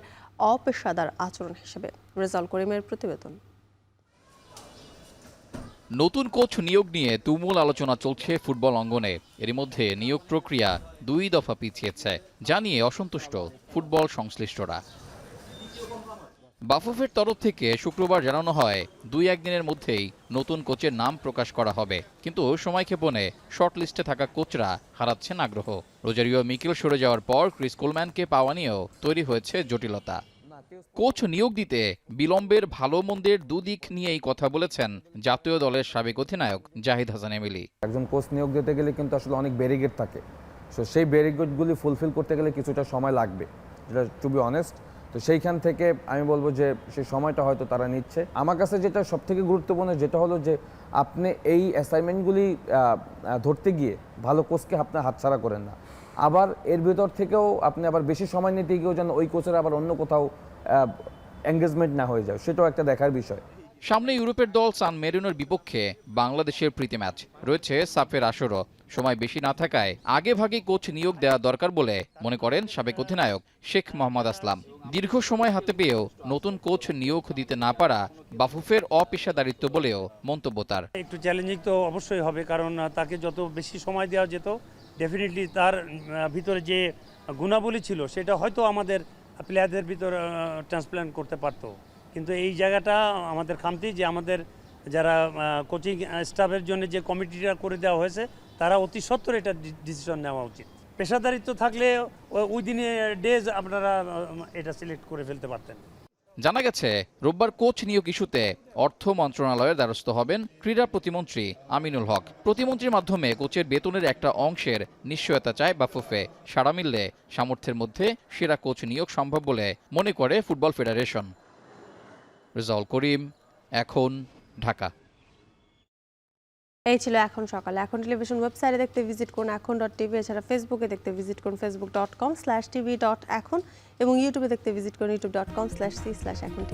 অপেশাদার আচরণ হিসেবে। রেজাউল করিমের প্রতিবেদন। নতুন কোচ নিয়োগ নিয়ে তুমুল আলোচনা চলছে ফুটবল অঙ্গনে। এর মধ্যে নিয়োগ প্রক্রিয়া 2 দফা পিছিয়েছে, যা নিয়ে অসন্তুষ্ট ফুটবল সংশ্লিষ্টরা। বাফুফের তরফ থেকে শুক্রবার জানানো হয় 2-1 দিনের মধ্যেই নতুন কোচের নাম প্রকাশ করা হবে, কিন্তু সময়ক্ষেপণে শর্ট লিস্টে থাকা কোচরা হারাচ্ছেন আগ্রহ। রোজারিও মিকেল সরে যাওয়ার পর ক্রিস কোলম্যানকে পাওয়া নিয়েও তৈরি হয়েছে জটিলতা। কোচ নিয়োগ দিতে বিলম্বের ভালো মন্দের দুদিক নিয়েই কথা বলেছেন জাতীয় দলের সাবেক অধিনায়ক জাহিদ হাসান এমিলি। একজন কোচ নিয়োগ দিতে গেলে কিন্তু আসলে অনেক ব্যারিগেড থাকে, সো সেই ব্যারিগেডগুলি ফুলফিল করতে গেলে কিছুটা সময় লাগবে, যেটা টু বি অনেস্ট। তো সেইখান থেকে আমি বলবো যে সেই সময়টা হয়তো তারা নিচ্ছে। আমার কাছে যেটা সবথেকে গুরুত্বপূর্ণ যেটা হলো যে আপনি এই অ্যাসাইনমেন্টগুলি ধরতে গিয়ে ভালো কোচকে আপনার হাতছাড়া করেন না, আবার এর ভিতর থেকেও আপনি আবার বেশি সময় নিতে গিয়েও যেন ওই কোচের আবার অন্য কোথাও এঙ্গেজমেন্ট না হয়ে যায়, সেটাও একটা দেখার বিষয়। সামনে ইউরোপের দল সান মেরিনোর বিপক্ষে বাংলাদেশের প্রীতি ম্যাচ রয়েছে। সাফের আসরও সময় বেশি না থাকায় আগে ভাগে কোচ নিয়োগ দেওয়া দরকার বলে মনে করেন সাবেক অধিনায়ক শেখ মোহাম্মদ আসলাম। দীর্ঘ সময় হাতে পেয়েও নতুন কোচ নিয়োগ দিতে না পারা বাফুফের অপেশাদারিত্ব বলেও মন্তব্য তার। একটু চ্যালেঞ্জিং তো অবশ্যই হবে, কারণ তাকে যত বেশি সময় দেওয়া যেত ডেফিনেটলি তার ভিতরে যে গুণাবলী ছিল সেটা হয়তো আমাদের প্লেয়ারদের ভিতর ট্রান্সপ্ল্যান্ট করতে পারতো। কিন্তু এই জায়গাটা আমাদের খামতি যে আমাদের যারা কোচিং স্টাফের জন্য যে কমিটিটা করে দেওয়া হয়েছে তারা অতি সত্বর এটা ডিসিশন নেওয়া উচিত। পেশাদারিত্ব থাকলে ওই দিনে ডেজ আপনারা এটা সিলেক্ট করে ফেলতে পারতেন। জানা গেছে রোববার কোচ নিয়োগ ইস্যুতে অর্থ মন্ত্রণালয়ের দ্বারস্থ হবেন ক্রীড়া প্রতিমন্ত্রী আমিনুল হক। প্রতিমন্ত্রীর মাধ্যমে কোচের বেতনের একটা অংশের নিশ্চয়তা চায় বাফুফে। সাড়া মিললে সামর্থ্যের মধ্যে সেরা কোচ নিয়োগ সম্ভব বলে মনে করে ফুটবল ফেডারেশন। রেজাউল করিম, এখন, ঢাকা। এই ছিল এখন সকালে। এখন টেলিভিশন ওয়েবসাইটে দেখতে ভিজিট করুন এখন.tv, এছাড়া ফেসবুকে দেখতে ভিজিট করুন facebook.com/tv.এখন এবং ইউটিউবে দেখতে ভিজিট করুন youtube.com/c/echontv।